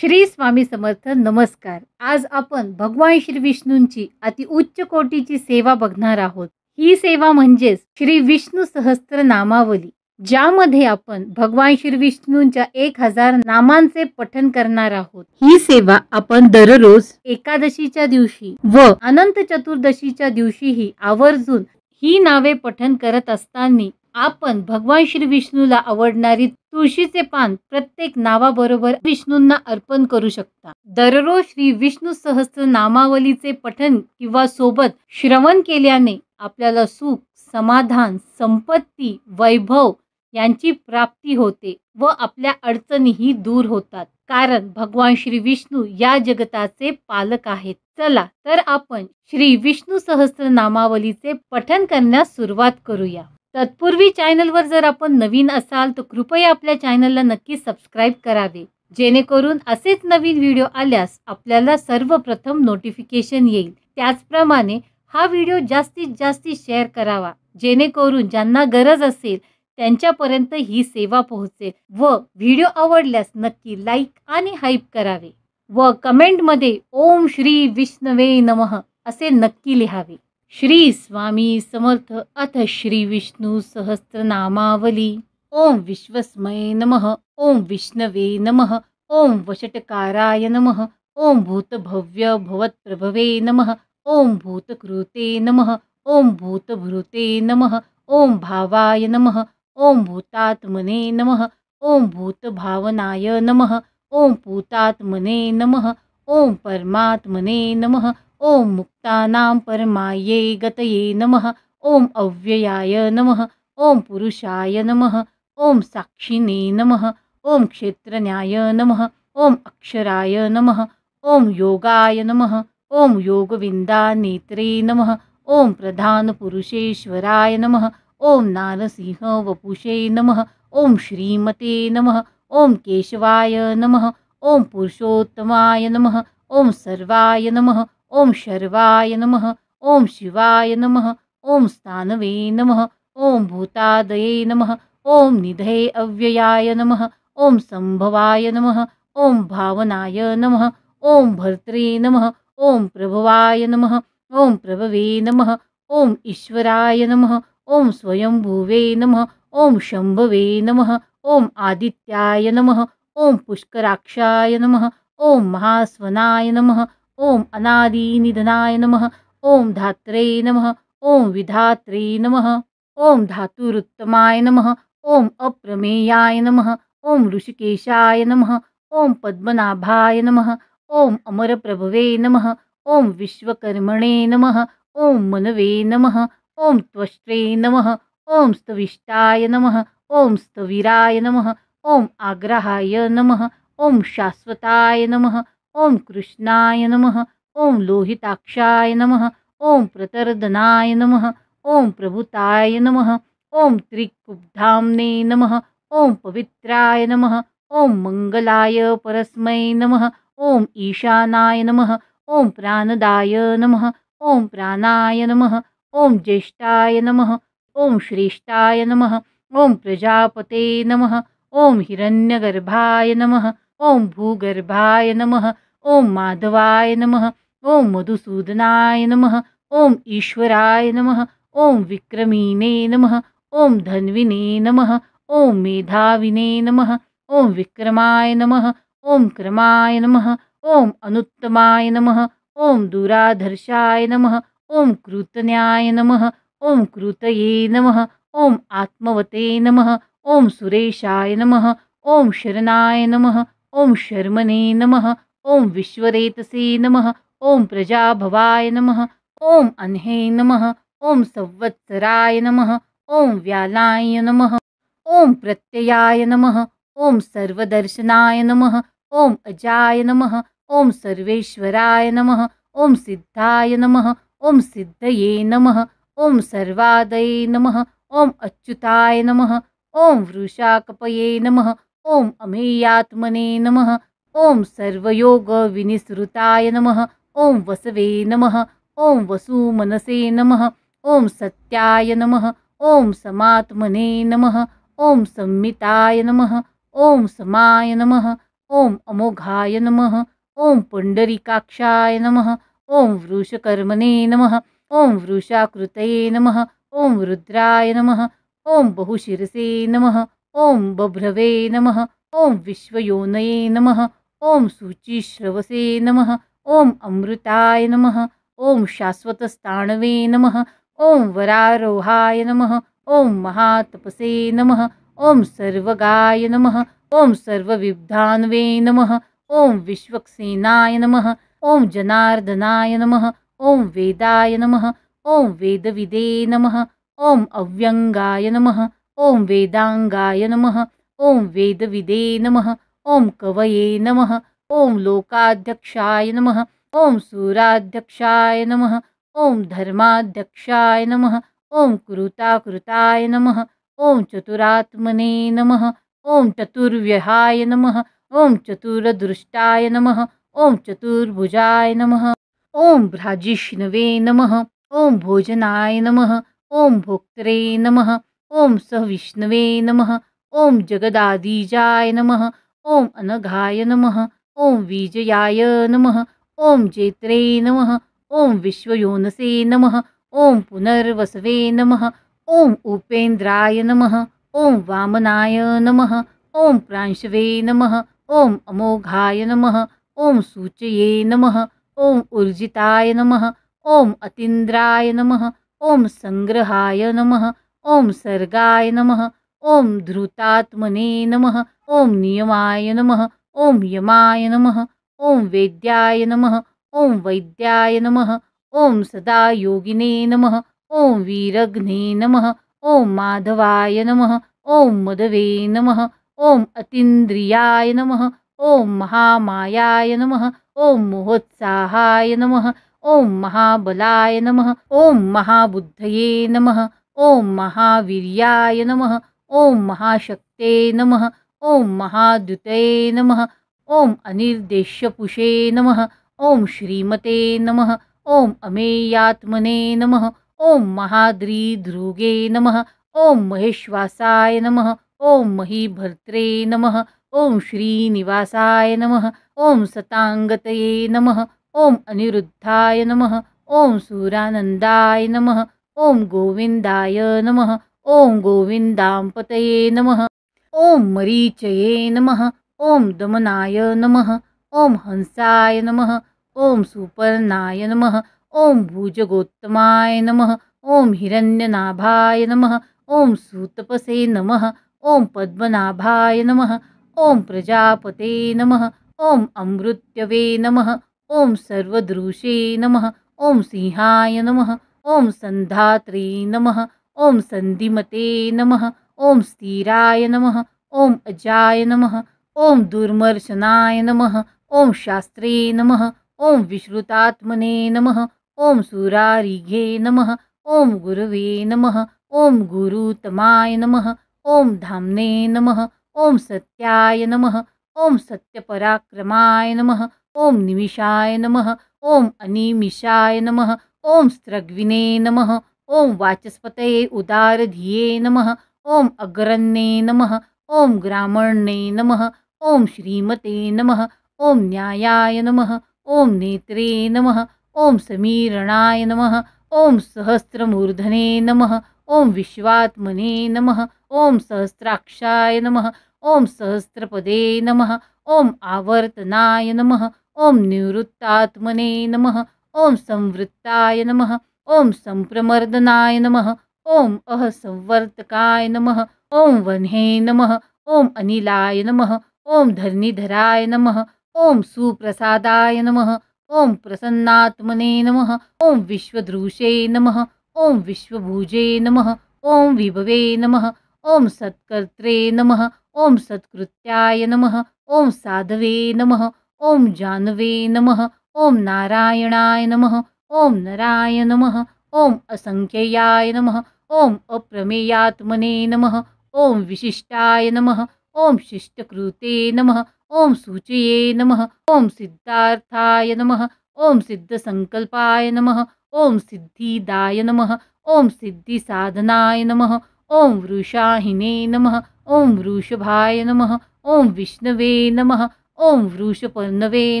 श्री स्वामी समर्थ. नमस्कार. आज आपण भगवान श्री विष्णूंची अति उच्च कोटीची सेवा बघणार आहोत. ही सेवा म्हणजेच श्री विष्णू सहस्त्र नामावली, ज्यामध्ये आपण भगवान श्री विष्णूंच्या 1000 नामांचे पठण करणार आहोत. ही सेवा आपण दररोज एकादशीच्या दिवशी व अनंत चतुर्दशीच्या दिवशीही आवर्जून ही नावे पठण करत असताना आपण भगवान श्री विष्णूला आवडणारी तुळशीचे पान प्रत्येक नावाबरोबर विष्णूंना अर्पण करू शकता. दररोज श्री विष्णू सहस्त्र नामावलीचे पठण किंवा सोबत श्रवण केल्याने आपल्याला सुख, समाधान, संपत्ती, वैभव यांची प्राप्ती होते व आपल्या अडचणीही दूर होतात. कारण भगवान श्री विष्णू या जगताचे पालक आहेत. चला तर आपण श्री विष्णू सहस्त्र नामावलीचे पठण करण्यास सुरुवात करूया. तत्पूर्वी चॅनलवर जर आपण नवीन असाल तर कृपया आपल्या चॅनलला नक्की सबस्क्राईब करावे, जेणेकरून असेच नवीन व्हिडिओ आल्यास आपल्याला सर्वप्रथम नोटिफिकेशन येईल. त्याचप्रमाणे हा व्हिडिओ जास्तीत जास्त शेअर करावा, जेणेकरून ज्यांना गरज असेल त्यांच्यापर्यंत ही सेवा पोहोचेल. व व्हिडिओ आवडल्यास नक्की लाईक आणि हाईप करावे व कमेंटमध्ये ओम श्री विष्णवे नमः असे नक्की लिहावे. श्री स्वामी समर्थ. अथ श्री विष्णु सहस्त्र नामावली. ओम विश्वस्मये नमः. ओम विष्णवे नमः. ओम वषटकाराय नमः. ओम भूतभव्य भवत्प्रभवे नमः. ओम भूतकृते नमः. ओम भूतभृते नमः. ओम भावाय नमः. ओम भूतात्मने नमः. ओम भूतभावनाय नमः. ओम पूतात्मने नमः. ओम परमात्मने नमः. ओम मुक्तानां परमाये गतये नमः. ओम अव्ययाय नमः. ओम पुरुषाय नमः. ओम साक्षिणे नमः. ओम क्षेत्रज्ञाय नमः. ओम अक्षराय नमः. ओम योगाय नमः. ओम योगविंदा नेत्रे नमः. ओम प्रधान पुरुषेश्वराय नमः. ओम नारसिंह वपुषे नमः. ओम श्रीमते नमः. ओम केशवाय नमः. ओम पुरुषोत्तमाय नमः. ओम सर्वाय नमः. ओम शर्वाय नमः. ओम शिवाय नमः. ओम स्थानवे नमः. ओम भूतादये नमः. ओम निधये अव्ययाय नमः. ओम संभवाय नमः. ओम भावनाय नमः. ओम भर्त्रे नमः. ओम प्रभवाय नमः. ओम प्रभवे नमः. ओम ईश्वराय नमः. ओम स्वयंभुवे नमः. ओम शंभवे नमः. ओम आदित्याय नमः. ओम पुष्कराक्षाय नमः. ओम महास्वनाय नमः. ओम अनादिनिधनाय नमः. ओम धात्रे नमः. ओम विधात्रे नमः. ओम धातुरुत्तमाय नमः. ओम अप्रमेयाय नमः. ओम ऋषिकेशाय नमः. ओम पद्मनाभाय नमः. ओम अमरप्रभवे नमः. ओम विश्वकर्मणे नमः. ओम मनवे नमः. ओम त्वष्ट्रे नमः. ओम स्तविष्टाय नमः. ओम स्तवीराय नमः. ओम आग्रहाय नमः. ओम शाश्वताय नमः. ओम कृष्णाय नमः. ओम लोहिताक्षाय नमः. ओम प्रतर्दनाय नमः. ओम प्रभुताय नमः. ओम त्रिकुब्धाम्ने नमः. ओम पवित्राय नमः. ओम मंगलाय परस्मै नमः. ओम ईशानाय नमः. ओम प्राणदाय नमः. ओम प्राणाय नमः. ओम ज्येष्ठाय नमः. ओम श्रेष्ठाय नमः. ओम प्रजापते नमः. ओम हिरण्यगर्भाय नमः. ओम भूगर्भाय नमः. ओम माधवाय नमः. ओम मधुसूदनाय नमः. ओम ईश्वराय नमः. ओम विक्रमीने नमः. ओम धन्विने नमः. ओम मेधाविने नमः. ओम विक्रमाय नमः. ओम क्रमाय नमः. ओम अनुत्तमाय नमः. ओम दुराधर्षाय नमः. ओम कृतन्याय नमः. ओम कृतये नमः. ओम आत्मवते नमः. ओम सुरेशाय नमः. ओम शरणाय नमः. ओम शर्मणे नमः. ओम विश्वरेतसे नमः. ओम प्रजाभवाय नमः. ओम अह्ने नमः. ओम संवत्सराय नमः. ओम व्यालाय नमः. ओम प्रत्ययाय नमः. ओम सर्वदर्शनाय नमः. ओम अजाय नमः. ओम सर्वेश्वराय नमः. ओम सिद्धाय नमः. ओम सिद्धये नमः. ओम सर्वादये नमः. ओम अच्युताय नमः. ओम वृषाकपये नमः. ओम अमेयात्मने नमः. ओम सर्वयोग विनिसृताय नमः. ओम वसवे नमः. ओम वसुमनसे नमः. ओम सत्याय नमः. ओम समात्मने नमः. ओम संमिताय नमः. ओम समाय नमः. ओम अमोघाय नमः. ओम पुंडरीकाक्षाय नमः. ओम वृषकर्मणे नमः. ओम वृषाकृतये नमः. ओम रुद्राय नमः. ओम बहुशिरसे नमः. ओम बभ्रवे नमः. ओम विश्वयोनये नमः. ओम शुचिश्रवसे नमः. ओम अमृताय नमः. ओम शाश्वतस्थाणवे नमः. ओम वरारोहाय नमः. ओम महातपसे नमः. ओम सर्वगाय नमः. ओम सर्वविद्धान्वे नमः. ओम विश्वक्सेनाय नमः. ओम जनार्दनाय नमः. ओम वेदाय नमः. ओम वेदविदे नमः. ओम अव्यंगाय नमः. ओम वेदांगाय नमः. ओम वेदविदे नमः. ओम कवये नमः. ओम लोकाध्यक्षाय नमः. ओम सूराध्यक्षाय नमः. ओम धर्माध्यक्षाय नमः. ओम कृताकृताय नमः. ओम चतुरात्मने नमः. ओम चतुर्व्यहाय नमः. ओम चतुरदृष्टाय नमः. ओम चतुर्भुजाय नमः. ओम भ्राजिष्णवे नमः. ओम भोजनाय नमः. ओम भोक्त्रे नमः. ओम सविष्णवे नमः. ओम जगदादिजाय नमः. ओम अनघाय नमः. ओम विजयाय नमः. ओम जेत्रे नमः. ओम विश्वयोनसे नमः. ओम पुनर्वसवे नमः. ओम उपेन्द्राय नमः. ओम वामनाय नमः. ओम प्रांशवे नमः. ओम अमोघाय नमः. ओम सूचये नमः. ओम ऊर्जिताय नमः. ओम अतीन्द्राय नमः. ओम संग्रहाय नमः. ओम सर्गाय नमः. ओम धृतात्मने नमः. ओम नियमाय नमः. ओम यमाय नमः. ओम वेद्याय नमः. ओम वैद्याय नमः. ओम सदा योगिने नमः. ओम वीरघ्ने नमः. ओम माधवाय नमः. ओम मदवे नमः. ओम अतीन्द्रियाय नमः. ओम महामायाय नमः. ओम मोहोत्साहाय नमः. ओम महाबलाय नमः. ओम महाबुद्धये नमः. ओम महावीर्याय नमः. ओम महाशक्ते नमः. ओम महाद्युतये नमः. ओम अनिर्देश्यपुषे नमः. ओम श्रीमते नमः. ओम अमेयात्मने नमः. ओम महाद्रीधृगे नमः. ओम महेश्वासाय नमः. ओम महीभर्त्रे नमः. ओम श्रीनिवासाय नमः. ओम सतांगतये नमः. ओम अनिरुद्धाय नमः. ओम सूरानंदाय नमः. ओम गोविंदाय नमः. ओम गोविंदांपतये नमः. ओम मरीचये नमः. ओम दमनाय नमः. ओम हंसाय नमः. ओम सुपर्णाय नमः. ओम भुजगोत्तमाय नमः. ओम हिरण्यनाभाय नमः. ओम सूतपसे नमः. ओम पद्मनाभाय नमः. ओम प्रजापते नमः. ओम अमृत्यवे नमः. ओम सर्वदृशे नमः. ओम सिंहाय नमः. ओम संधात्रे नमः. ओम संधिमते नमः. ओम स्थिराय नमः. ओम अजाय नमः. ओम दुर्मर्शनाय नमः. ओम शास्त्रे नमः. ओम विश्रुतात्मने नमः. ओम सुरारिघे नमः. ओम गुरवे नमः. ओम गुरुतमाय नमः. ओम धाम्ने नमः. ओम सत्याय नमः. ओम सत्यपराक्रमाय नमः. ओम निमिषाय नमः. ओम अनिमिषाय नमः. ओम स्त्रग्विने नमः. ओम वाचस्पतये उदारधिये नमः. ओम अग्रण्ये नमः. ओम ग्रामण्ये नमः. ओम श्रीमते नमः. ओम न्यायाय नमः. ओम नेत्रे नमः. ओम समीरणाय नमः. ओम सहस्रमूर्धने नमः. ओम विश्वात्मने नमः. ओम सहस्राक्षाय नमः. ओम सहस्रपदे नमः. ओम आवर्तनाय नमः. ओम निवृत्तात्मने नमः. ओम संवृत्ताय नमः. ओम संप्रमर्दनाय नमः. ओम अहसंवर्तकाय नमः. ओम वह्ने नमः. ओम अनिलाय नमः. ओम धरणीधराय नमः. ओम सुप्रसादाय नमः. ओम प्रसन्नात्मने नमः. ओम विश्वदृशे नमः. ओम विश्वभुजे नमः. ओम विभवे नमः. ओम सत्कर्त्रे नमः. ओम सत्कृत्याय नमः. ओम साधवे नमः. ओम जानवे नमः. ओम नारायणाय नमः. ओम नराय नमः. ओम असंख्ययाय नमः. ओम अप्रमेयात्मने नमः. ओम विशिष्टाय नमः. ओम शिष्टकृते नमः. ओम सूचये नमः. ओम सिद्धार्थाय नमः. ओम सिद्धसंकल्पाय नमः. ओम सिद्धिदाय नमः. ओम सिद्धिसाधनाय नमः. ओम वृषाहिने नमः. ओम वृषभाय नमः. ओम विष्णवे नमः. ओम वृषपर्णवे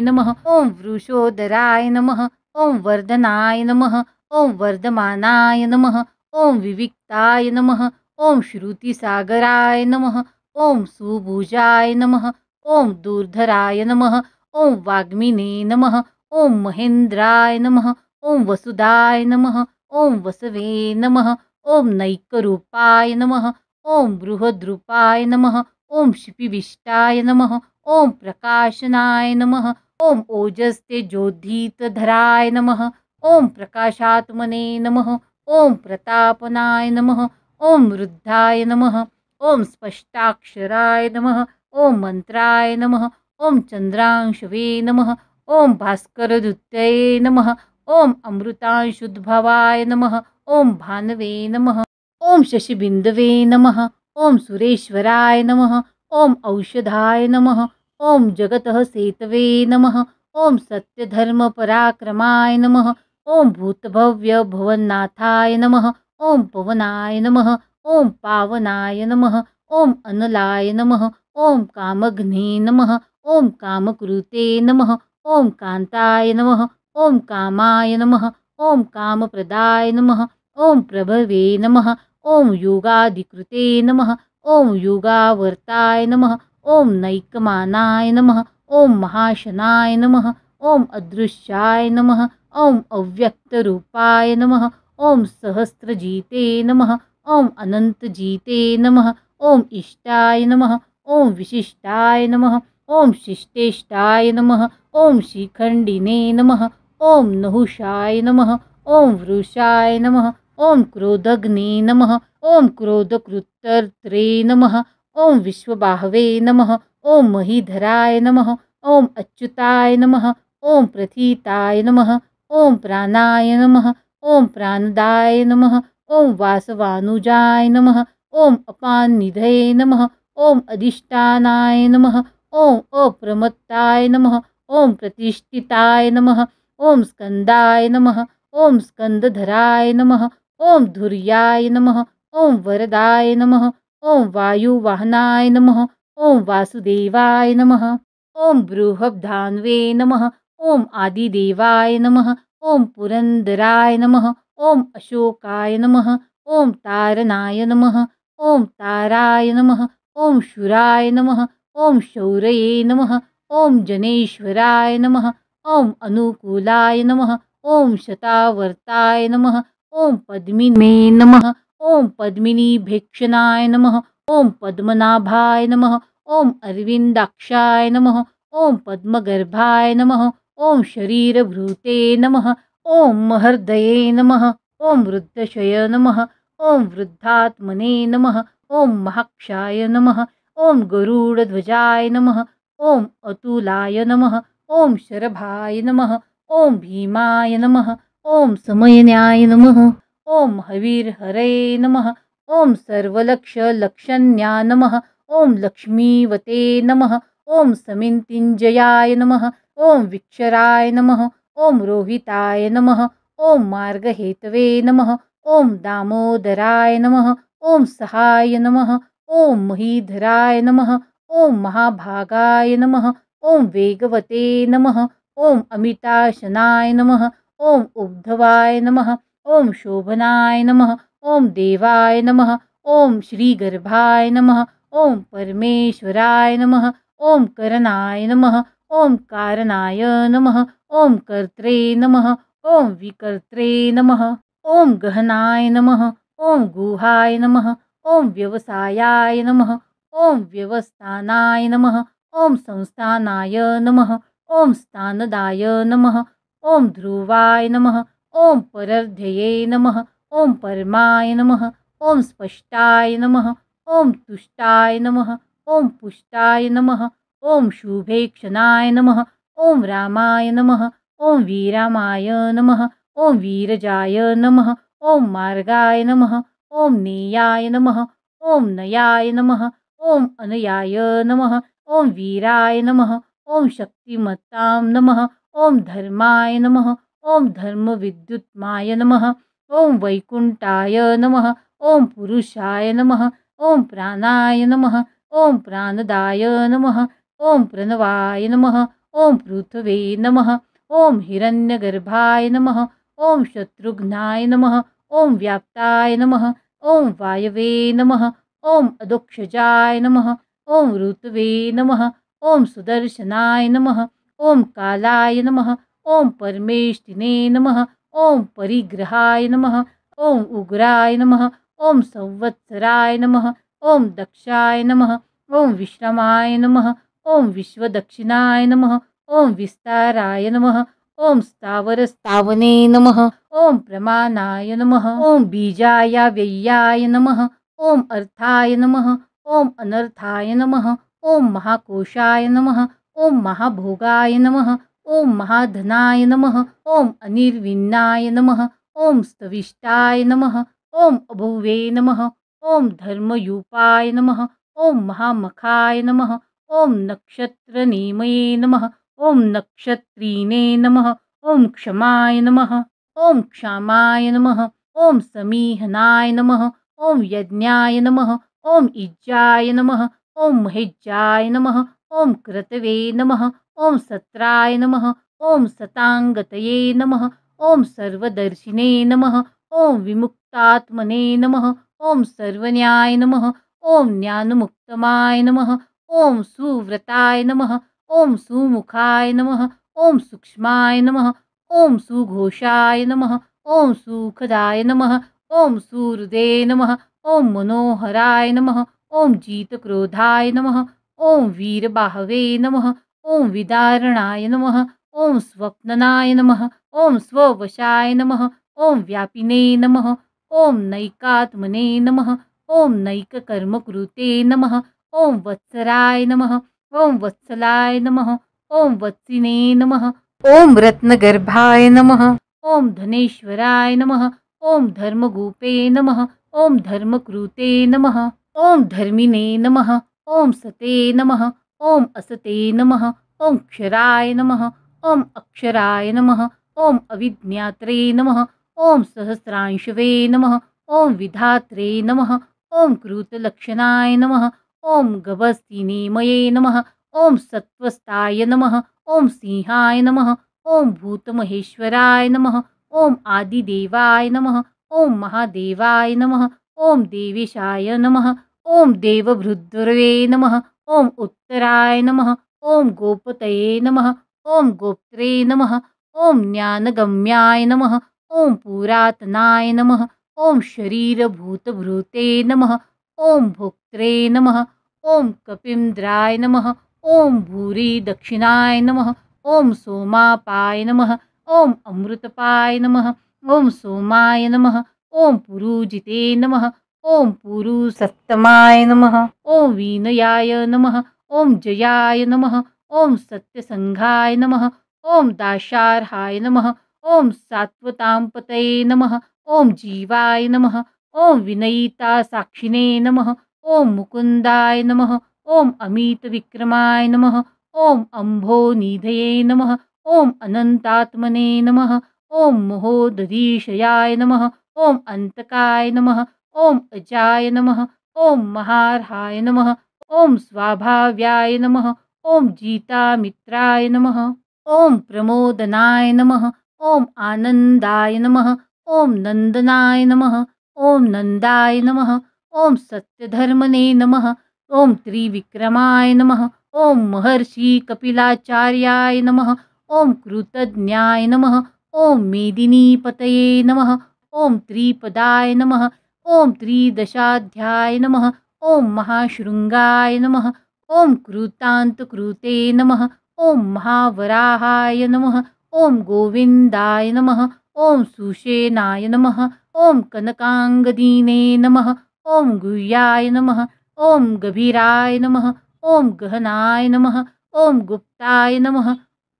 नमः। ओम वृषोदराय नमः। ओम वर्धनाय नमः। ओम वर्धमानाय नमः। ओम विविक्ताय नमः। ओम श्रुतिसागराय नमः। ओम सुभुजाय नमः। ओम दूर्धराय नमः। ओम वाग्मिने नमः। ओम महेंद्राय नमः। ओम वसुदाय नमः। ओम वसवे नमः। ओम नैकरूपाय नमः। ओम बृहद्रूपाय नमः। ओम शिपिविष्टाय नमः। ओम प्रकाशनाय नमः। ओम ओजस्तेजोद्धीतधराय नमः। ओम प्रकाशात्मने नमः। ओम प्रतापनाय नमः। ओम वृद्धाय नमः। ओम स्पष्टाक्षराय नमः। ओम मंत्राय नमः। ओम चंद्रांशवे नमः। ओम भास्करदूतये नमः। ओम अमृतांशुद्भवाय नमः। ओम भानवे नमः। ओम शशिबिंदवे नमः। ओम सुरेश्वराय नमः। ओम औषधाय नमः। ओम जगतः सेतवे नमः। ओम सत्यधर्मपराक्रमाय नमः। ओम भूतभव्य भवन्नाथाय नमः। ओम पवनाय नमः। ओम पावनाय नमः। ओम अनलाय नमः। ओम कामघ्ने नमः। ओम कामकृते नमः। ओम कांताय नमः। ओम कामाय नमः। ओम कामप्रदाय नमः। ओम प्रभवे नमः। ओम योगाधिकृते नमः। ओम योगावर्ताय नमः। ओम नैकमानाय नमः। ओम महाशनाय नमः। ओम अदृश्याय नमः। ओम अव्यक्तरूपाय नमः। ओम सहस्रजीते नमः। ओम अनंतजीते नमः। ओम इष्टाय नमः। ओम विशिष्टाय नमः। ओम शिष्टेष्टाय नमः। ओम शिखंडिने नमः। ओम नहुषाय नमः। ओम वृषाय नमः। ओम क्रोधग्ने नमः। ओम क्रोधकृत्तर्त्रे नमः। ओम विश्वबाहवे नमः। ओम महीधराय नमः। ओम अच्युताय नमः। ओम प्रथिताय नमः। ओम प्राणाय नमः। ओम प्राणदाय नमः। ओम वासवानुजाय नमः। ओम अपाननिधये नमः। ओम अधिष्ठानाय नमः। ओम अप्रमत्ताय नमः। ओम प्रतिष्ठिताय नमः। ओम स्कंदाय नमः। ओम स्कंदधराय नमः। ओम धुर्याय नमः। ओम वरदाय नमः। ओम वायुवाहनाय नमः। ओम वासुदेवाय नमः। ओम बृहद्धान्वे नमः। ओम आदिदेवाय नमः। ओम पुरंदराय नमः। ओम अशोकाय नमः। ओम तारनाय नमः। ओम ताराय नमः। ओम शूराय नमः। ओम शौरये नमः। ओम जनेश्वराय नमः। ओम अनुकूलाय नमः। ओम शतावर्ताय नमः। ओम पद्मिने नमः। ओम पद्मिनीभीक्षणाय नमः। ओम पद्मनाभाय नमः। ओम अरविंदाक्षाय नमः। ओम पद्मगर्भाय नमः। ओम शरीरभृते नमः। ओम महर्दये नमः। ओम वृद्धशय नमः। ओम वृद्धात्मने नमः। ओम महाक्षाय नमः। ओम गरुडध्वजाय नमः। ओम अतुलाय नमः। ओम शरभाय नमः। ओम भीमाय नमः। ओम समयन्याय नमः। ओम हवीर्हरे नमः। ओम सर्वलक्षलक्षण्या नमः। ओम लक्ष्मीवते नमः। ओम समितिंजयाय नमः। ओम विक्षराय नमः। ओम रोहिताय नमः। ओम मार्गहेतवे नमः। ओम दामोदराय नमः। ओम सहाय नमः। ओम महीधराय नमः। ओम महाभागाय नमः। ओम वेगवते नमः। ओम अमिताशनाय नमः। ओम उद्धवाय नमः। ओम शोभनाय नमः। ओम देवाय नमः। ओम श्रीगर्भाय नमः। ओम परमेश्वराय नमः। ओम करणाय नमः। ओम कारणाय नमः। ओम कर्त्रे नमः। ओम विकर्त्रे नमः। ओम गहनाय नमः। ओम गुहाय नमः। ओम व्यवसायाय नमः। ओम व्यवस्थानाय नमः। ओम संस्थानाय नमः। ओम स्थानदाय नमः। ओम ध्रुवाय नमः। ओम परर्ध्यये नमः। ओम परमाय नमः। ओम स्पष्टाय नमः। ओम तुष्टाय नमः। ओम पुष्टाय नमः। ओम शुभेक्षणाय नमः। ओम रामाय नमः। ओम वीरामाय नमः। ओम वीरजाय नमः। ओम मार्गाय नमः। ओम नेयाय नमः। ओम नयाय नमः। ओम अनयाय नमः। ओम वीराय नमः। ओम शक्तिमत्तां नमः। ओम धर्माय नमः। ओम धर्मविद्युत्माय नमः। ओम वैकुंठाय नमः। ओम पुरुषाय नमः। ओम प्राणाय नमः। ओम प्राणदाय नमः। ओम प्रणवाय नमः। ओम पृथ्वे नमः। ओम हिरण्यगर्भाय नमः। ओम शत्रुघ्नाय नमः। ओम व्याप्ताय नमः। ओम वायवे नमः। ओम अदोक्षजाय नमः। ओम ऋतवे नमः। ओम सुदर्शनाय नमः। ओम कालाय नमः। ओम परमेष्टिने नमः। ओम परिग्रहाय नमः। ओम उग्राय नमः। ओम संवत्सराय नमः। ओम दक्षाय नमः। ओम विश्रमाय नमः। ओम विश्वदक्षिणाय नमः। ओम विस्ताराय नमः। ओम स्थावरस्थावने नमः। ओम प्रमाणाय नमः। ओम बीजाय व्यय्याय नमः। ओम अर्थाय नमः। ओम अनर्थाय नमः। ओम महाकोशाय नमः। ओम महाभोगाय नमः। ओम महाधनाय नमः। ओम अनिर्विन्नाय नमः। ओम स्तविष्टाय नमः। ओम अभुवे नमः। ओम धर्मयूपाय नमः। ओम महामखाय नमः। ओम नक्षत्रनेमये नमः। ओम नक्षत्रीने नमः। ओम क्षमाय नमः। ओम क्षामाय नमः। ओम समीहनाय नमः। ओम यज्ञाय नमः। ओम इज्जाय नमः। ओम महेज्जाय नमः। ओम क्रतवे नमः। ओम सत्राय नमः। ओम सतांगतये नमः। ओम सर्वदर्शिने नमः। ओम विमुक्तात्मने नमः। ओम सर्वन्याय नमः। ओम ज्ञानमुक्तमाय नमः। ओम सुव्रताय नमः। ओम सुमुखाय नमः। ओम सूक्ष्माय नमः। ओम सुघोषाय नमः। ओम सुखदाय नमः। ओम सुहृदे नमः। ओम मनोहराय नमः। ओम जीतक्रोधाय नमः। ओम वीरबाहवे नमः। ओम विदारणाय नमः। ओम स्वप्ननाय नमः। ओम स्ववशाय नमः। ओम व्यापिने नमः। ओम नैकात्मने नमः। ओम नैककर्मकृते नमः। ओम वत्सराय नमः। ओम वत्सलाय नमः। ओम वत्सिने नमः। ओम रत्नगर्भाय नमः। ओम धनेश्वराय नमः। ओम धर्मगोपे नमः। ओम धर्मकृते नमः। ओम धर्मिणे नमः। ओम सते नमः। ओम असते नमः। ओम क्षराय नमः। ओम अक्षराय नमः। ओम अविज्ञात्रे नमः। ओम सहस्रांशवे नमः। ओम विधात्रे नमः। ओम कृतलक्षणाय नमः। ओम गभस्तिनेमये नमः। ओम सत्वस्ताय नमः। ओम सिंहाय नमः। ओम भूतमहेश्वराय नमः। ओम आदिदेवाय नमः। ओम महादेवाय नमः। ओम देवेशाय नमः। ओम देवभृद्रवे नमः। ओम उत्तराय नमः। ओम गोपतये नमः। ओम गोप्त्रे नमः। ओम ज्ञानगम्याय नमः। ओम पुरातनाय नमः। ओम शरीरभूतभृते नमः। ओम भोक्त्रे नमः। ओम कपिन्द्राय नमः। ओम भूरि दक्षिणाय नमः। ओम सोमापाय नमः। ओम अमृतपाय नमः। ओम सोमाय नमः। ओम पुरुजिते नमः। ओम पुरुसत्तमाय नमः। ओम वीनयाय नमः। ओम जयाय नमः। ओम सत्यसंघाय नमः। ओम दाशार्हाय नमः। ओम सात्वतांपतये नमः। ओम जीवाय नमः। ओम विनयिता साक्षिणे नमः। ओम मुकुंदाय नमः। ओम अमितविक्रमाय नमः। ओम अम्भोनिधये नमः। ओम अनंतात्मने नमः। ओम महोदधीशयाय नमः। ओम अंतकाय नमः। ओम अजाय नमः। ओम महार्हाय नमः। ओम स्वाभाव्याय नमः। ओम जीतामित्राय नमः। ओम प्रमोदनाय नमः। ओम आनंदाय नमः। ओम नंदनाय नमः। ओम नंदाय नमः। ओम सत्यधर्मने नमः। ओम त्रिविक्रमाय नमः। ओम महर्षि कपिलाचार्याय नमः। ओम कृतज्ञाय नमः। ओम मेदिनीपतये नमः। ओम त्रिपदाय नमः। ओम त्रिदशाध्याय नमः। ओम महाशृंगाय नमः। ओम कृतान्तकृते नमः। ओम महावराहाय नमः। ओम गोविंदाय नमः। ओम सुषेनाय नमः। ओम कनकांगदीने नमः। ओम गुह्याय नमः। ओम गभीराय नमः। ओम गहनाय नमः। ओम गुप्ताय नमः।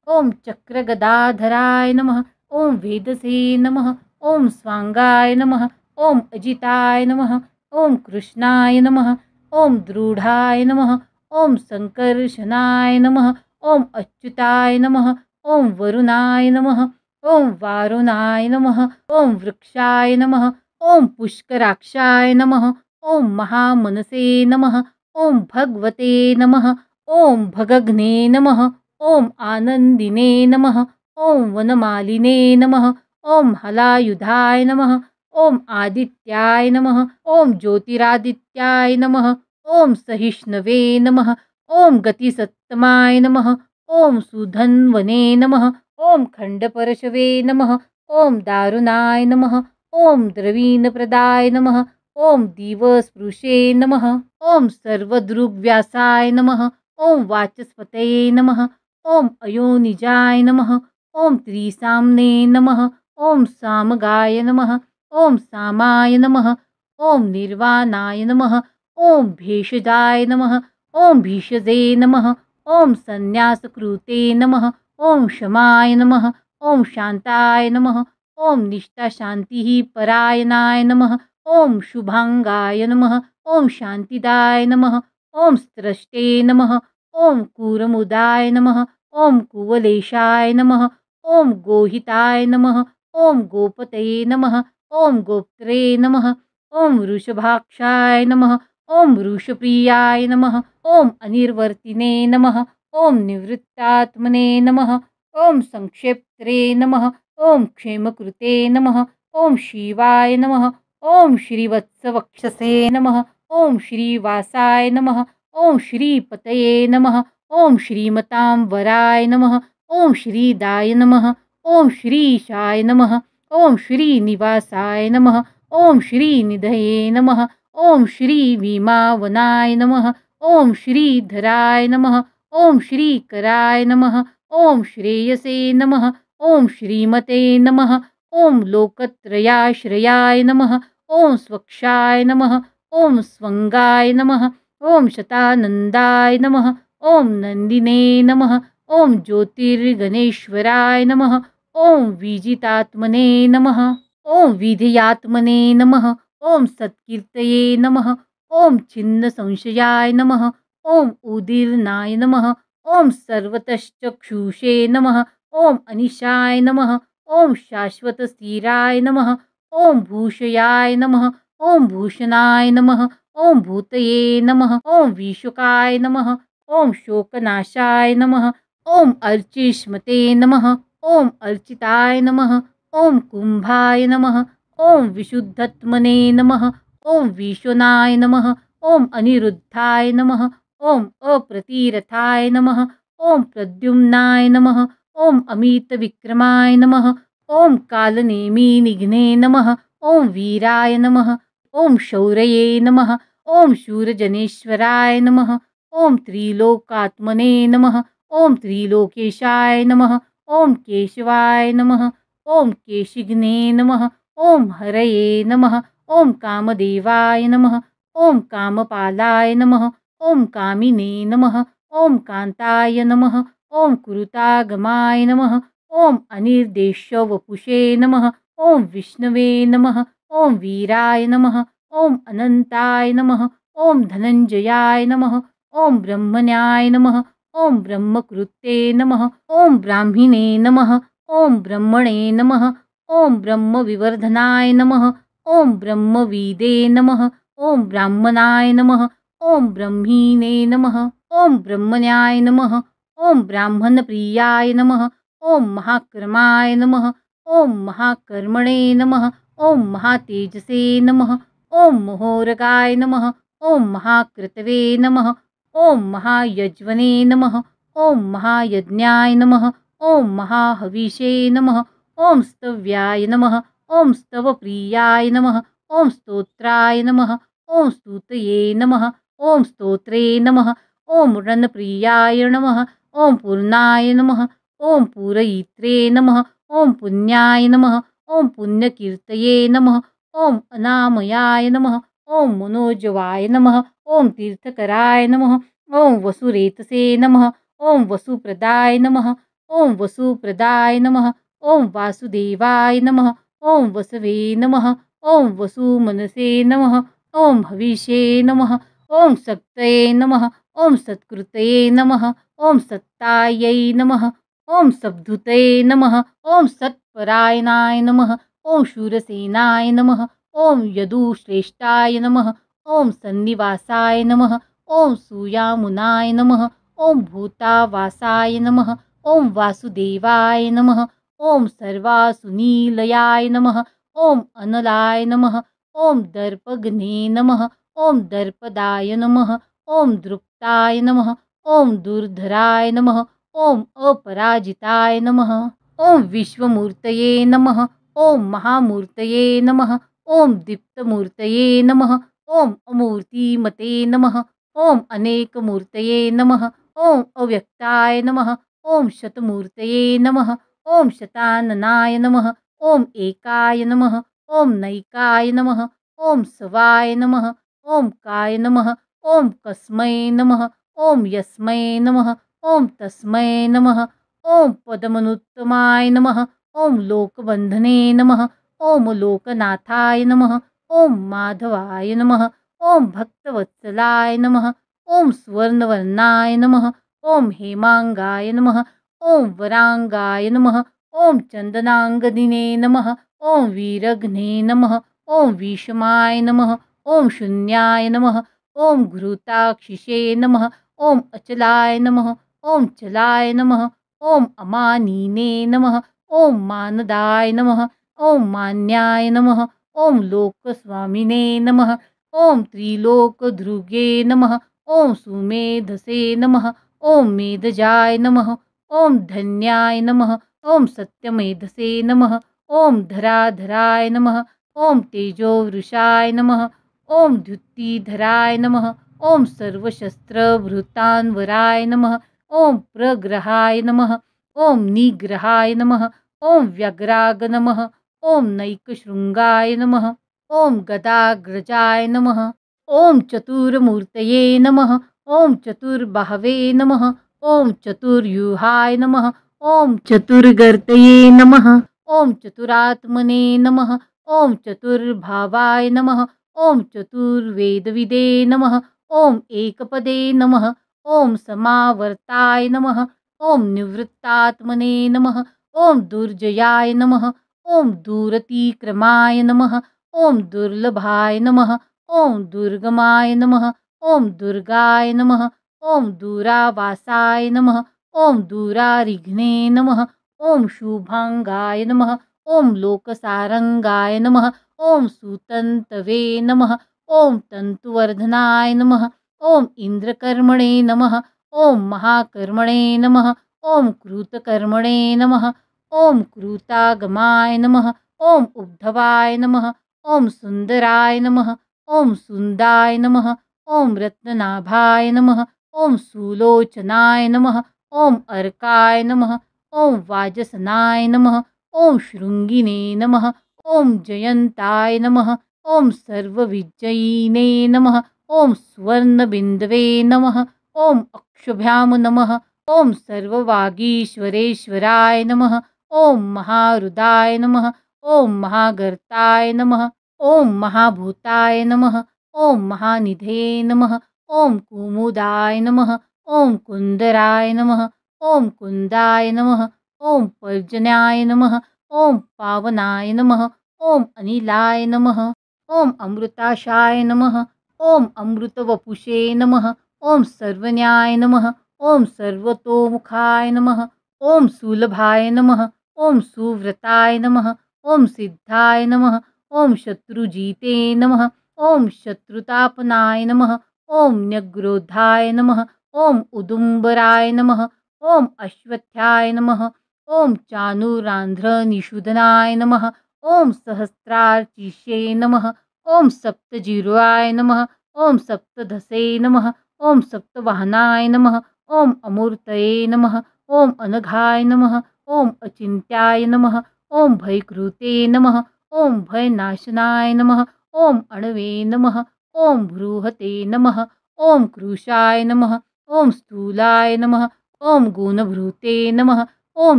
ओम चक्रगदाधराय नमः। ओम वेदसे नमः। ओम स्वांगाय नमः। ओम अजिताय नमः। ओम कृष्णाय नमः। ओम दृढाय नमः। ओम संकर्षणाय नमः। ओम अच्युताय नमः। ओम वरुणाय नमः। ओम वारुणाय नमः। ओम वृक्षाय नमः। ओम पुष्कराक्षाय नमः। ओम महामनसे नमः। ओम भगवते नमः। ओम भगग्ने नमः। ओम आनंदिने नमः। ओम वनमालिने नमः। ओम हलायुधाय नमः। ओम आदित्याय नमः। ओम ज्योतिरादित्याय नमः। ओम सहिष्णवे नमः। ओम गतिसत्तमाय नमः। ओम सुधन्वने नमः। ओम खंडपरशवे नमः। ओम दारुणाय नमः। ओम द्रवीणप्रदाय नमः। ओम दिवस्पृशे नमः। ओम सर्वदृग्व्यासाय नमः। ओम वाचस्पतये नमः। ओम अयोनिजाय नमः। ओम त्रिसाम्ने नमः। ओम सामगाय नमः। ओम सामाय नमः। ओम निर्वाणाय नमः। ओम भेषजाय नमः। ओम भीषजे नमः। ओम संन्यासकृते नमः। ओम क्षमाय नमः। ओम शांताय नमः। ओम निष्ठाशान्तिः परायणाय नमः। ओम शुभांगाय नमः। ओम शांतिदाय नमः। ओम स्त्रष्टे नमः। ओम कूरमुदाय नमः। ओम कुवलेशाय नमः। ओम गोहिताय नमः। ओम गोपतये नमः। ओम गोप्त्रे नमः। ओम वृषभाक्षाय नमः। ओम वृषप्रियाय नमः। ओम अनिर्वर्तिने नमः। ओम निवृत्तात्मने नमः। ओम संक्षेप्त्रे नमः। ओम क्षेमकृते नमः। ओम शिवाय नमः। ओम श्रीवत्सवक्षसे नमः। ओम श्रीवासाय नमः। ओम श्रीपतये नमः। ओम श्रीमतां वराय नमः। ओम श्रीदाय नमः। ओम श्रीशाय नमः। ओम श्रीनिवासाय नमः। ओम श्रीनिधये नमः। ओम श्रीविमावनाय नमः। ओम श्रीधराय नमः। ओम श्रीकराय नमः। ओम श्रेयसे नमः। ओम श्रीमते नमः। ओम लोकत्रयाश्रयाय नमः। ओम स्वक्षाय नमः। ओम स्वंगाय नमः। ओम शतानंदाय नमः। ओम नंदिने नमः। ओम ज्योतिर्गणेश्वराय नमः। ओम विजितात्मने नमः। ओम विधियात्मने नमः। ओम सत्कीर्तये नमः। ओम छिन्न संशयाय नमः। ओम उदीर्णाय नमः। ओम सर्वतश्चक्षुषे नमः। ओम अनिशाय नमः। ओम शाश्वतस्थिराय नमः। ओम भूषयाय नमः। ओम भूषणाय नमः। ओम भूतये नमः। ओम विशुकाय नमः। ओम शोकनाशाय नमः। ओम अर्चिष्मते नमः। ओम अर्चिताय नमः। ओम कुंभाय नमः। ओम विशुद्धत्मने नमः। ओम विश्वनाय नमः। ओम अनिरुद्धाय नमः। ओम अप्रतिरथाय नमः। ओम प्रद्युम्नाय नमः। ओम अमितविक्रमाय नमः। ओम कालनेमि निघ्ने नमः। ओम वीराय नमः। ओम शौर्ये नमः। ओम शूरजनेश्वराय नमः। ओम त्रिलोकात्मने नमः। ओम त्रिलोकेशाय नमः। ओम केशवाय नमः। ओम केशिघ्ने नमः। ओम हरये नमः। ओम कामदेवाय नमः। ओम कामपालाय नमः। ओम कामिने नमः। ओम कांताय नमः। ओम कुरुतागमाय नमः। ओम अनिर्देशवपुषे नमः। ओम विष्णवे नमः। ओम वीराय नमः। ओम अनंताय नमः। ओम धनंजयाय नमः। ओम ब्रह्मण्याय नमः। ओम ब्रह्मकृते नमः। ओम ब्राह्मिणे नमः। ओम ब्रह्मणे नमः। ओम ब्रह्मविवर्धनाय नमः। ओम ब्रह्मवीदे नमः। ओम ब्राह्मणाय नमः। ओम ब्रह्मीणे नमः। ओम ब्रह्मण्याय नमः। ओम ब्राह्मणप्रियाय नमः। ओम महाकर्माय नमः। ओम महाकर्मणे नमः। ओम महातेजसे नमः। ओम महोरगाय नमः। ओम महाकृतवे नमः। ओम महायज्वने नमः। ओम महायज्ञाय नमः। ओम महाहविषे नमः। ओम स्तव्याय नमः। ओम स्तवप्रियाय नमः। ओम स्तोत्राय नमः। ओम स्तुतये नमः। ओम स्तोत्रे नमः। ओम रणप्रियाय नमः। ओम पूर्णाय नमः। ओम पूरयित्रे नमः। ओम पुण्याय नमः। ओम पुण्यकीर्तये नमः। ओम अनामयाय नमः। ओम मनोजवाय नमः। ओम तीर्थकराय नमः। ओम वसुरेतसे नमः। ओम वसुप्रदाय नमः। ओम वसुप्रदाय नमः। ओम वासुदेवाय नमः। ओम वसवे नमः। ओम वसुमनसे नमः। ओम हविषे नमः। ओम शक्तये नमः। ओम सत्कृतये नमः। ओम सत्तायै नमः। ओम सद्भुतये नमः। ओम सत्परायणाय नमः। ओम शूरसेनाय नमः। ओम यदुश्रेष्ठाय नमः। ओम सन्निवासाय नमः। ओम सूयामुनाय नमः। ओम भूतावासाय नमः। ओम वासुदेवाय नमः। ओम सर्वासुनीलयाय नमः। ओम अनलाय नमः। ओम दर्पग्ने नमः। ओम दर्पदाय नमः। ओम दृप्ताय नमः। ओम दुर्धराय नमः। ओम अपराजिताय नमः। ओम विश्वमूर्तये नमः। ओम महामूर्तये नमः। ओम दीप्तमूर्तये नमः। ओम अमूर्तिमते नमः। ओम अनेकमूर्तये नमः। ओम अव्यक्ताय नमः। ओम शतमूर्तये नमः। ओम शताननाय नमः। ओम एकाय नमः। ओम नैकाय नमः। ओम सवाय नमः। ओम काय नमः। ओम कस्मै नमः। ओम यस्मै नमः। ओम तस्मै नमः। ओम पदमनुत्तमाय नमः। ओम लोकबंधने नमः। ओम लोकनाथाय नमः। ओम माधवाय नमः। ओम भक्तवत्सलाय नमः। ओम स्वर्णवर्णाय नमः। ओम हेमांगाय नमः। ओम वरांगाय नमः। ओम चंदनांगदिने नमः। ओम वीरघ्ने नमः। ओम विषमाय नमः। ओम शून्याय नमः। ओम घृताक्षिषे नमः। ओम अचलाय नमः। ओम चलाय नमः। ओम अमानीने नमः। ओम मानदाय नमः। ओम मान्याय नमः। ओम लोकस्वामिने नमः। ओम त्रिलोकधृगे नमः। ओम सुमेधसे नमः। ओम मेधजाय नमः। ओम धन्याय नमः। ओम सत्यमेधसे नमः। ओम धराधराय नमः। ओम तेजोवृषाय नमः। ओम द्युतिधराय नमः। ओम सर्वशस्त्रभृतान्वराय नमः। ओम प्रग्रहाय नमः। ओम निग्रहाय नमः। ओम व्यग्राग नमः। ओम नैकशृंगाय नमः। ओम गदाग्रजाय नमः। ओम चतुर्मूर्तये नमः। ओम चतुर्बाहवे नमः। ओम चतुर्व्यूहाय नमः। ओम चतुर्गर्तये नमः। ओम चतुरात्मने नमः। ओम चतुर्भावाय नमः। ओम चतुर्वेदविदे नमः। ओम एकपदे नमः। ओम समावर्ताय नमः। ओम निवृत्तात्मने नमः। ओम दुर्जयाय नमः। ओम दूरतिक्रमाय नमः। ओम दुर्लभाय नमः। ओम दुर्गमाय नमः। ओम दुर्गाय नमः। ओम दूरावासाय नमः। ओम दूरारिघ्ने नमः। ओम शुभांगाय नमः। ओम लोकसारंगाय नमः। ओम सुतंतवे नमः। ओम तंतुवर्धनाय नमः। ओम इंद्रकर्मणे नमः। ओम महाकर्मणे नमः। ओम कृतकर्मणे नमः। ओम कृतागमाय नमः। ओम उद्धवाय नमः। ओम सुंदराय नमः। ओम सुंदाय नमः। ओम रत्ननाभाय नमः। ओम सुलोचनाय नमः। ओम अर्काय नमः। ओम वाजसनाय नमः। ओम शृंगिने नमः। ओम जयंताय नमः। ओम सर्वविजयिने नमः। ओम स्वर्णबिंदवे नमः। ओम अक्षभ्याम नमः। ओम सर्ववागीश्वरेश्वराय नमः। ओम महारुदाय नमः। ओम महागर्ताय नमः। ओम महाभूताय नमः। ओम महानिधे नमः। ओम कुमुदाय नमः। ओम कुंदराय नमः। ओम कुंदाय नमः। ओम पर्जन्याय नमः। ओम पावनाय नमः। ओम अनिलाय नमः। ओम अमृताशाय नमः। ओम अमृतवपुषे नमः। ओम सर्वन्याय नमः। ओम सर्वतोमुखाय नमः। ओम सुलभाय नमः। ओम सुव्रताय नमः। ओम सिद्धाय नमः। ओम शत्रुजीते नमः। ओम शत्रुतापनाय नमः। ओम न्यग्रोधाय नमः। ओम उदुम्बराय नमः। ओम अश्वत्थाय नमः। ओम चानुरांध्रनिषूदनाय नमः। ओम सहस्रार्चिषे नमः। ओम सप्तजिह्वाय नमः। ओम सप्तधसे नमः। ओम सप्तवाहनाय नमः। ओम अमूर्तये नमः। ओम अनघाय नमः। ओम अचिंत्याय नमः। ओम भयकृते नमः। ओम भयनाशनाय नमः। ओम अणवे नमः। ओम बृहते नमः। ओम कृशाय नमः। ओम स्थूलाय नमः। ओम गुणभृते नमः। ओम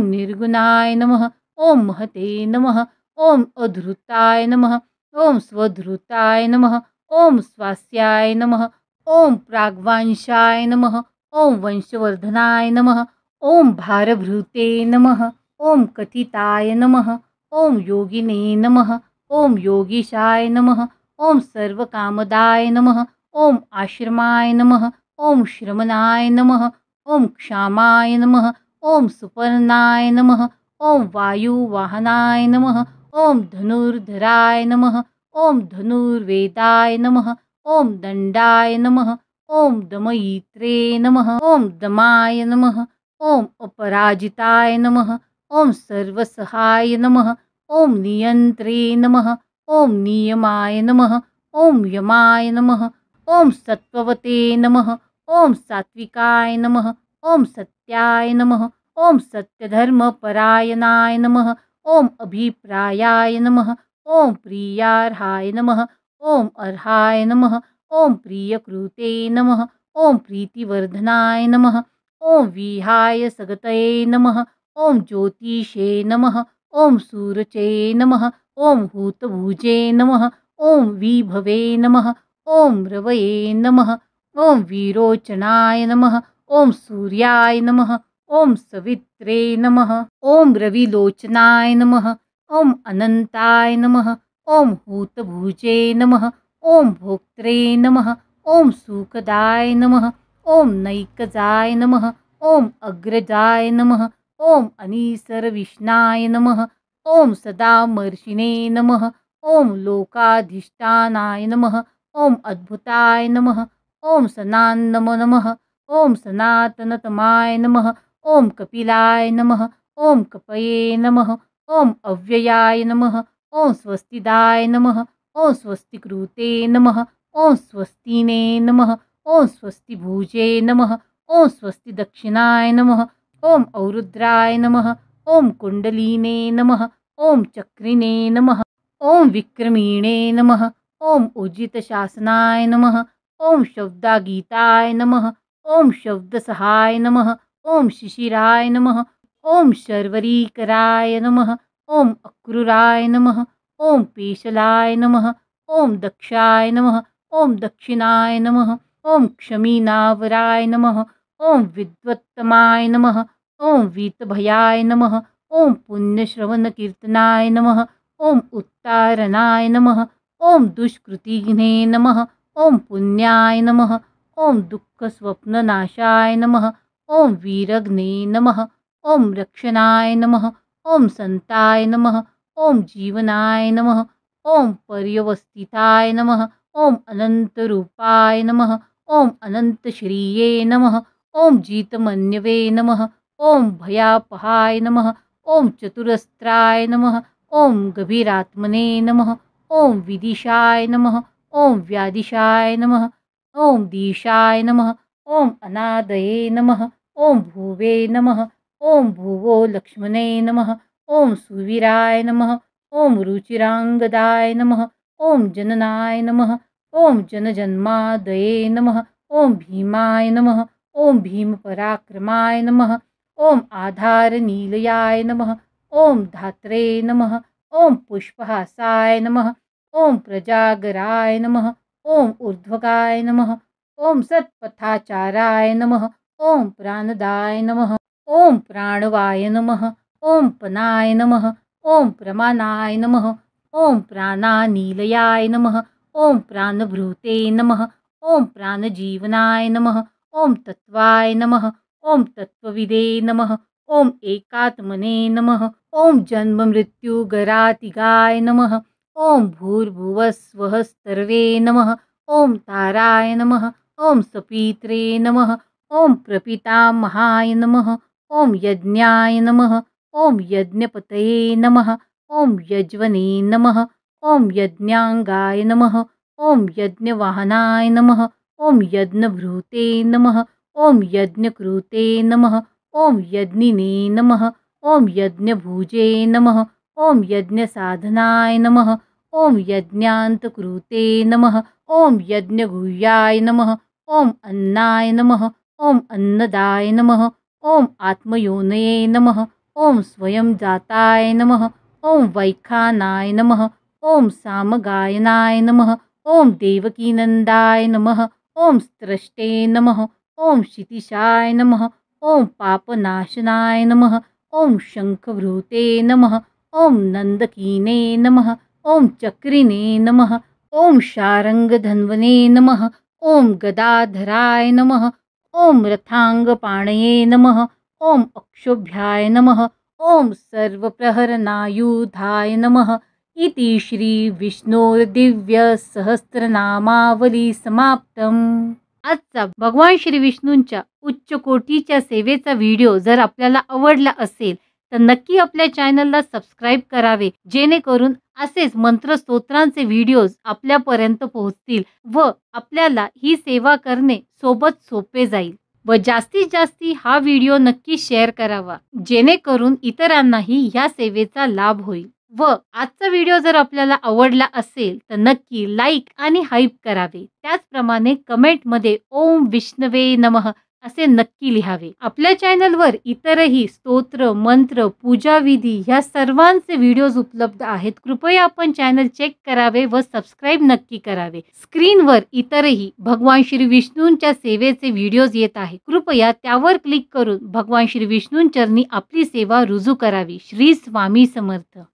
निर्गुणाय नमः। ओम महते नमः। ओम अधृताय नमः। ओम स्वधृताय नमः। ओम स्वास्याय नमः। ओम प्राग्वांशाय नमः। ओम वंशवर्धनाय नमः। ओम भारभृते नमः। ओम कथिताय नमः। ओम योगिने नमः। ओम योगीशाय नमः। ओम सर्वकामदाय नमः। ओम आश्रमाय नमः। ओम श्रमणाय नमः। ओम क्षामाय नमः। ओम सुपर्णाय नमः। ओम वायुवाहनाय नमः। ओम धनुर्धराय नमः। ओम धनुर्वेदाय नमः। ओम दंडाय नमः। ओम दमयित्रे नमः। ओम दमाय नमः। ओम अपराजिताय नमः। ओम सर्वसहाय नमः। ओम नियंत्रे नमः। ओम नियमाय नमः। ओम यमाय नमः। ओम सत्ववते नमः। ओम सात्विकाय नमः। ओम सत्याय नमः। ओम सत्यधर्मपरायणाय नमः। ओम अभिप्रायाय नमः। ओम प्रियार्हाय नमः। ओम अर्हाय नमः। ओम प्रियकृते नमः। ओम प्रीतिवर्धनाय नमः। ओम विहाय सगतये नमः। ओम ज्योतिषे नमः। ओम सूरचे नमः। ओम हूतभुजे नमः। ओम विभवे नमः। ओम रवये नमः। ओम विरोचनाय नमः। ओम सूर्याय नमः। ओम सवित्रे नमः। ओम रविलोचनाय नमः। ओम अनंताय नमः। ओम हूतभुजे नमः। ओम भोक्त्रे नमः। ओम सुखदाय नमः। ओम नैकजाय नमः। ओम अग्रजाय नमः। ओम अनीसरविष्णाय नमः। ओम सदामर्षिणे नमः। ओम लोकाधिष्ठानाय नमः। ओम अद्भुताय नमः। ओम सनान्नम नमः। ओम सनातनतमाय नमः। ओम कपिलाय नमः। ओम कपये नमः। ओम अव्ययाय नमः। ओम स्वस्तिदाय नमः। ओम स्वस्तिकृते नमः। ओम स्वस्तिने नमः। ओम स्वस्तिभुजे नमः। ओम स्वस्ति दक्षिणाय नमः। ओम औरुद्राय नमः। ओम कुंडलिने नमः। ओम चक्रिणे नमः। ओम विक्रमीणे नमः। ओम उजितशासनाय नमः। ओम शब्दागीताय नमः। ओम शब्दसहाय नमः। ओम शिशिराय नमः। ओम शर्वरीकराय नमः। ओम अक्रूराय नमः। ओम पेशलाय नमः। ओम दक्षाय नमः। ओम दक्षिणाय नमः। ओम क्षमीनावराय नमः। ओम विद्वत्तमाय नमः। ओम वीतभयाय नमः। ओम पुण्यश्रवणकीर्तनाय नमः। ओम उत्तारणाय नमः। ओम दुष्कृतिघ्ने नमः। ओम पुण्याय नमः। ओम दुःखस्वप्ननाशाय नमः। ओम वीरग्ने नमः। ओम रक्षणाय नमः। ओम संताय नमः। ओम जीवनाय नमः। ओम पर्यवस्थिताय नमः। ओम अनंतरूपाय नमः। ओम अनंतश्रिये नमः। ओम जीतमन्यवे नमः। ओम भयापहाय नमः। ओम चतुरस्त्राय नमः। ओम गभीरात्मने नमः। ओम विदिशाय नमः। ओम व्यादिशाय नमः। ओम दीशाय नमः। ओम अनादये नमः। ओम भुवे नमः। ओम भुवो लक्ष्मणे नमः। ओम सुवीराय नमः। ओम रुचिरांगदाय नमः। ओम जननाय नमः। ओम जनजन्मादये नमः। ओम भीमाय नमः। ओम भीमपराक्रमाय नमः। ओम आधारनीलयाय नमः। ओम धात्रे नमः। ओम पुष्पहासाय नमः। ओम प्रजागराय नमः। ओम ऊर्ध्वगाय नमः। ओम सत्पथाचाराय नमः। ओम प्राणदाय नमः। ओम प्राणवाय नमः। ओम पनाय नमः। ओम प्रमाणाय नमः। ओम प्राणानीलयाय नमः। ओम प्राणभृते नमः। ओम प्राणजीवनाय नमः। ओम तत्वाय नमः। ओम तत्वविदे नमः। ओम एकात्मने नमः। ओम जन्म मृत्यु गरातिगाय नमः। ओम भूर्भुवस्वः सर्वे नमः। ओम ताराय नमः। ओम सपीत्रे नमः। ओम प्रपितामहाय नमः। ओम यज्ञाय नमः। ओम यज्ञपतये नमः। ओम यज्वने नमः। ओम यज्ञांगाय नमः। ओम यज्ञवाहनाय नमः। ओम यज्ञभृते नमः। ओम यज्ञकृते नमः। ओम यज्ञिने नमः। ओम यज्ञभुजे नमः। ओम यज्ञसाधनाय नमः। ओम यज्ञान्तकृते नमः। ओम यज्ञगुह्याय नमः। ओम अन्नाय नमः। ओम अन्नदाय नमः। ओम आत्मयोनये नमः। ओम स्वयं जाताय नमः। ओम वैखानाय नमः। ओम सामगायनाय नमः। ओम देवकीनंदाय नमः। ओम स्त्रष्टे नमः। ओम क्षितिशाय नमः। ओम पापनाशनाय नमः। ओम शंखभृते नमः। ओम नंदकीने नमः। ओम चक्रिने नमः। ओम शारंगधन्वने नमः। ओम गदाधराय नमः। ओम रथांग पाणये नमः, ओम अक्षोभ्याय नमः, ओम सर्वप्रहरनायुधाय नमः इति श्री विष्णोर दिव्य सहस्त्रनामावली समाप्तम. आजचा भगवान श्री विष्णूंच्या उच्च कोटीच्या सेवेचा व्हिडिओ जर आपल्याला आवडला असेल तर नक्की आपल्या चॅनलला सबस्क्राईब करावे, जेणेकरून असेच मंत्र स्तोत्रांचे व्हिडिओज आपल्यापर्यंत पोहोचतील व आपल्याला ही सेवा करणे सोबत सोपे जाईल. व जास्तीत जास्ती हा व्हिडिओ नक्की शेअर करावा, जेणेकरून इतरांनाही या सेवेचा लाभ होईल. व आजचा व्हिडिओ जर आपल्याला आवडला असेल तर नक्की लाईक आणि हाईप करावे. त्याचप्रमाणे कमेंटमध्ये ओम विष्णवे नमः असे नक्की लिहावे. आपल्या चॅनलवर इतरही स्तोत्र, मंत्र, पूजाविधी ह्या सर्वांचे व्हिडिओज उपलब्ध आहेत. कृपया आपण चॅनल चेक करावे व सबस्क्राईब नक्की करावे. स्क्रीनवर इतरही भगवान श्री विष्णूंच्या सेवेचे व्हिडिओज येत आहेत. कृपया त्यावर क्लिक करून भगवान श्री विष्णूंचरणी आपली सेवा रुजू करावी. श्री स्वामी समर्थ.